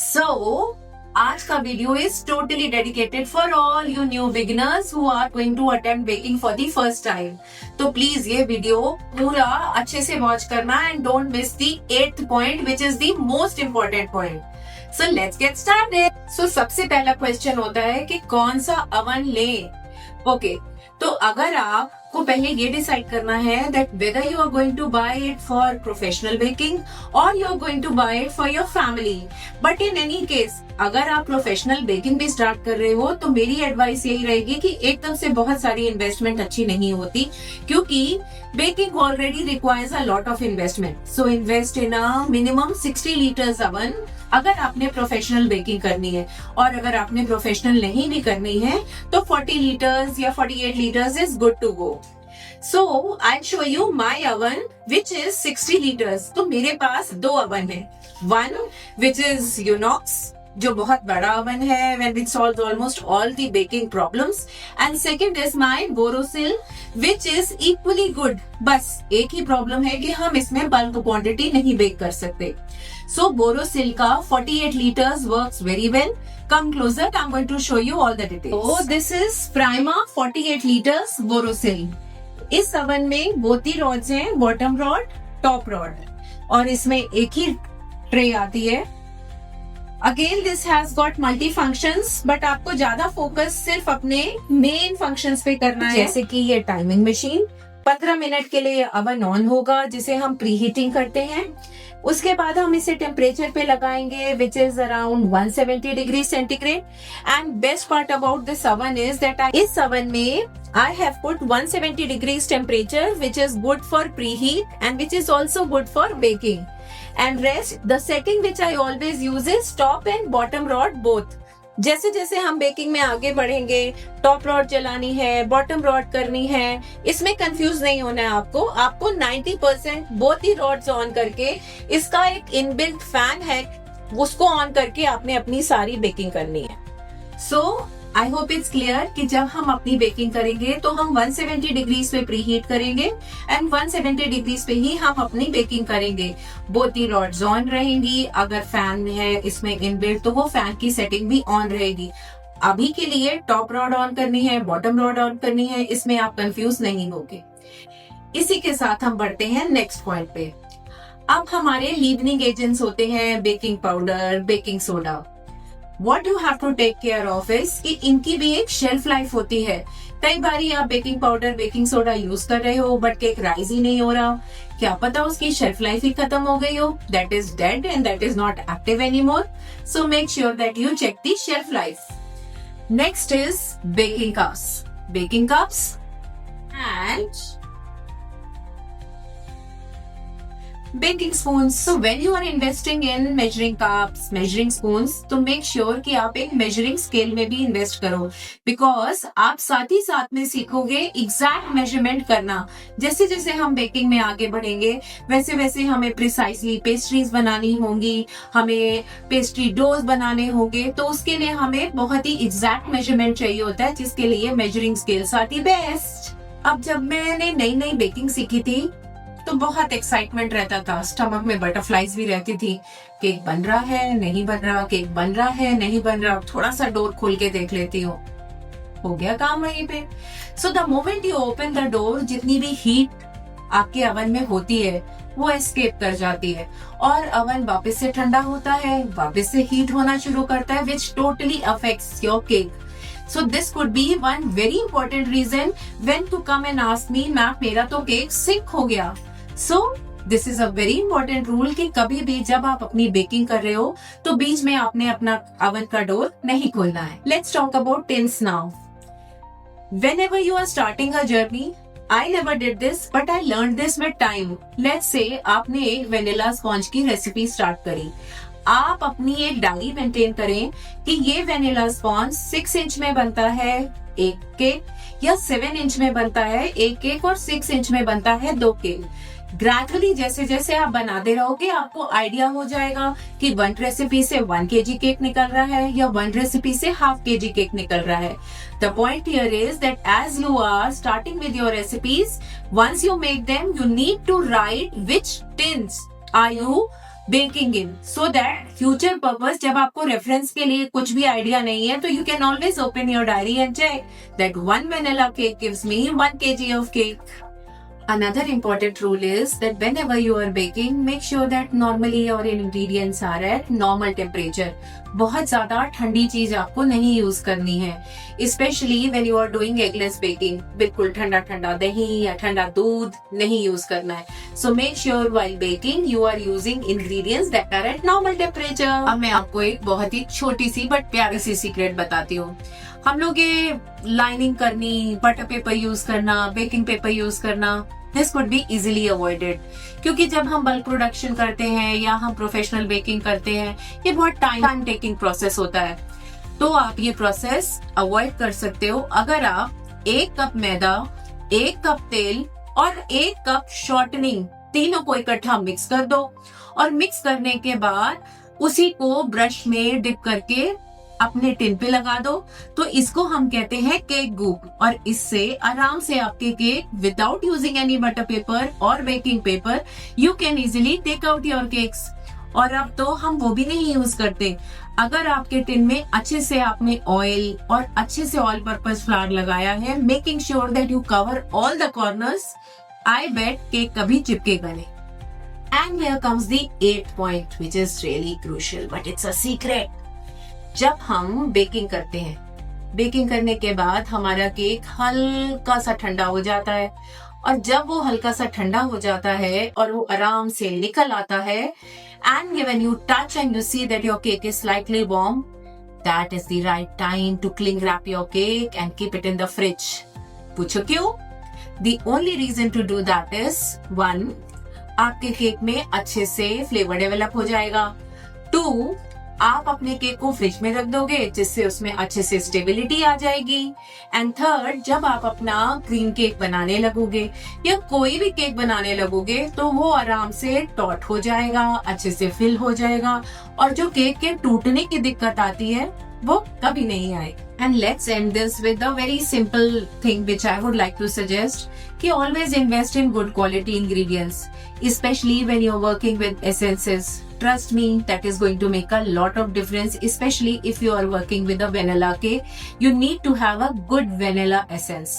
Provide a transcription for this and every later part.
So, आज का video is totally dedicated for all you new beginners who are going to attempt baking for the first time. तो please ये video पूरा अच्छे से watch करना and don't miss the 8th point which is the most important point. So let's get started. सो सबसे पहला question होता है कि कौन सा अवन लें। ओके, तो अगर आपको पहले ये डिसाइड करना है that whether you are going to buy it for professional baking और you are going to buy it for your family, but in any case अगर आप प्रोफेशनल बेकिंग भी स्टार्ट कर रहे हो तो मेरी एडवाइस यही रहेगी कि एकदम से बहुत सारी इन्वेस्टमेंट अच्छी नहीं होती, क्योंकि baking already requires a lot of investment. So invest in a minimum 60 litres oven अगर आपने प्रोफेशनल बेकिंग करनी है, और अगर आपने प्रोफेशनल नहीं भी करनी है तो 40 लीटर्स या 48 litres is good to go. So I show you my oven which is 60 litres. तो मेरे पास दो ओवन है, वन विच इज यूनॉक्स जो बहुत बड़ा ओवन है when it solves almost all the baking problems, and second is my Borosil which is equally good। बस एक ही प्रॉब्लम है कि हम इसमें बल्क क्वांटिटी नहीं बेक कर सकते। So Borosil का 48 liters works very well। Come closer, I'm going to show you all the details। So this is Prima 48 liters Borosil। इस ओवन में बोती रॉड्स हैं, बॉटम रॉड, टॉप रॉड, और इसमें एक ही ट्रे आती है। Again this has got multi functions, but आपको ज्यादा फोकस सिर्फ अपने मेन फंक्शंस पे करना है, जैसे कि ये टाइमिंग मशीन 15 मिनट के लिए ओवन ऑन होगा जिसे हम प्री हीटिंग करते हैं। उसके बाद हम इसे टेम्परेचर पे लगाएंगे which is around 170 degree centigrade. And best part about this oven is that इस ओवन में I have put 170 degrees temperature which is good for preheat and which is also good for baking। And rest, the setting which I always use is top and bottom rod both। जैसे जैसे हम baking में आगे बढ़ेंगे, top rod चलानी है, bottom rod करनी है, इसमें कंफ्यूज नहीं होना है आपको 90% बोथ ही रॉड्स ऑन करके, इसका एक इनबिल्ट फैन है उसको ऑन करके आपने अपनी सारी बेकिंग करनी है। सो आई होप इट्स क्लियर कि जब हम अपनी बेकिंग करेंगे तो हम 170 डिग्रीज पे प्री हीट करेंगे एंड 170 डिग्रीज पे ही हम अपनी बेकिंग करेंगे। बोथ ही रॉड्स ऑन रहेंगी, अगर फैन है इसमें इनबिल्ट तो वो फैन की सेटिंग भी ऑन रहेगी। अभी के लिए टॉप रॉड ऑन करनी है, बॉटम रॉड ऑन करनी है, इसमें आप कंफ्यूज नहीं होगे। इसी के साथ हम बढ़ते हैं नेक्स्ट पॉइंट पे। अब हमारे लीवनिंग एजेंट्स होते हैं baking powder, baking soda. What you have to take care of is कि इनकी भी एक शेल्फ लाइफ होती है। कई बारी आप baking powder, baking soda use कर रहे हो बट केक राइज ही नहीं हो रहा, क्या पता उसकी शेल्फ लाइफ ही खत्म हो गई हो, that is dead end that is not active any more. So make sure that you check the shelf life. Next is baking cups, baking cups and baking spoons। So when you are investing in measuring cups, measuring spoons, तो make sure कि आप एक measuring scale में भी invest करो, because आप साथ ही साथ में सीखोगे exact measurement करना। जैसे जैसे हम baking में आगे बढ़ेंगे वैसे वैसे हमें precisely pastries बनानी होंगी, हमें pastry doughs बनाने होंगे, तो उसके लिए हमें बहुत ही exact measurement चाहिए होता है, जिसके लिए measuring scales आती बेस्ट। अब जब मैंने नई नई बेकिंग सीखी थी तो बहुत एक्साइटमेंट रहता था, स्टमक में बटरफ्लाईज भी रहती थी, केक बन रहा है नहीं बन रहा, केक बन रहा है नहीं बन रहा, थोड़ा सा डोर खोल के देख लेती हो गया काम वहीं पे। So the moment you open the door, जितनी भी हीट आपके ओवन में होती है वो एस्केप कर जाती है और ओवन वापस से ठंडा होता है, वापस से हीट होना शुरू करता है, which totally affects your cake. So this could be one very important reason when to come and ask me, ma'am मेरा तो केक सिंक हो गया। So this is a very important rule कि कभी भी जब आप अपनी बेकिंग कर रहे हो तो बीच में आपने अपना ओवन का डोर नहीं खोलना है। Let's talk about tins now। Whenever you are starting a journey, I never did this, but I learned this with time। Let's say आपने एक वेनिला स्पॉन्ज की रेसिपी स्टार्ट करी, आप अपनी एक डायरी मेंटेन करें कि ये वेनिला स्पॉन्ज 6 इंच में बनता है एक केक, या 7 इंच में बनता है एक केक, और 6 इंच में बनता है 2 केक। ग्रेजुअली जैसे जैसे आप बनाते रहोगे आपको आइडिया हो जाएगा कि 1 रेसिपी से 1 kg केक निकल रहा है या 1 रेसिपी से ½ kg केक निकल रहा है। The point here is that as you are starting with your recipes, once you make them you need to write which tins are you baking in, so that future purpose जब आपको reference के लिए कुछ भी idea नहीं है, तो you can always open your diary and check that 1 vanilla cake gives me 1 kg of cake. Another important rule is that whenever you are baking, make sure that normally your ingredients are at normal temperature. बहुत ज्यादा ठंडी चीज आपको नहीं use करनी है, especially when you are doing eggless baking. बिल्कुल ठंडा ठंडा दही या ठंडा दूध नहीं यूज करना है. So make sure while baking you are using ingredients that are at normal temperature. अब मैं आपको एक बहुत ही छोटी सी बट प्यारी सी सीक्रेट बताती हूँ. हम लोग ये लाइनिंग करनी, बटर पेपर यूज करना, बेकिंग पेपर यूज करना, this could be easily avoided, क्योंकि जब हम बल्क प्रोडक्शन करते हैं या हम प्रोफेशनल बेकिंग करते हैं, ये बहुत टाइम टेकिंग प्रोसेस होता है. तो आप ये प्रोसेस अवॉइड कर सकते हो अगर आप 1 कप मैदा, 1 कप तेल और 1 कप शॉर्टनिंग तीनों को इकट्ठा मिक्स कर दो, और मिक्स करने के बाद उसी को ब्रश में डिप करके अपने टिन पे लगा दो. तो इसको हम कहते हैं केक गूप, और इससे आराम से आपके cake without using any butter paper और baking paper you can easily take out your cakes. और अब तो हम वो भी नहीं यूज करते. अगर आपके टिन में अच्छे से आपने ऑयल और अच्छे से ऑयल पर्पस फ्लावर लगाया है, making sure that you cover all the corners, I bet cake कभी चिपकेगा नहीं. And here comes the 8th point which is really crucial but it's a secret. जब हम बेकिंग करते हैं, बेकिंग करने के बाद हमारा केक हल्का सा ठंडा हो जाता है, और जब वो हल्का सा ठंडा हो जाता है और वो आराम से निकल आता है, and when you touch and you see that your cake is slightly warm, that is the right time to cling wrap your cake and keep it in the fridge. पूछो क्यों? The only reason to do that is 1, आपके cake में अच्छे से flavour develop हो जाएगा. 2, आप अपने केक को फ्रिज में रख दोगे जिससे उसमें अच्छे से स्टेबिलिटी आ जाएगी. एंड 3rd, जब आप अपना क्रीम केक बनाने लगोगे या कोई भी केक बनाने लगोगे, तो वो आराम से टॉट हो जाएगा, अच्छे से फिल हो जाएगा, और जो केक के टूटने की दिक्कत आती है वो कभी नहीं आएगी. And let's end this with a very simple thing which I would like to suggest, कि always invest in good quality ingredients, especially when you're working with essences. Trust me, that is going to make a lot of difference, especially if you are working with a vanilla cake. You need to have a good vanilla essence.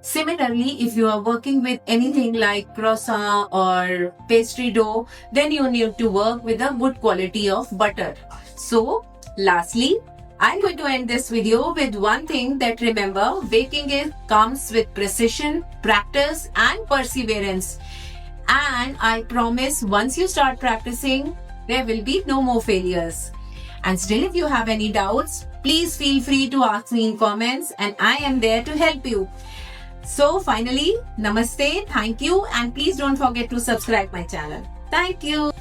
Similarly, if you are working with anything like croissant or pastry dough, then you need to work with a good quality of butter. So, lastly, I'm going to end this video with one thing that remember, baking comes with precision, practice and perseverance. And I promise once you start practicing, there will be no more failures. And still, if you have any doubts, please feel free to ask me in comments and I am there to help you. So finally, namaste, thank you, and please don't forget to subscribe my channel. Thank you.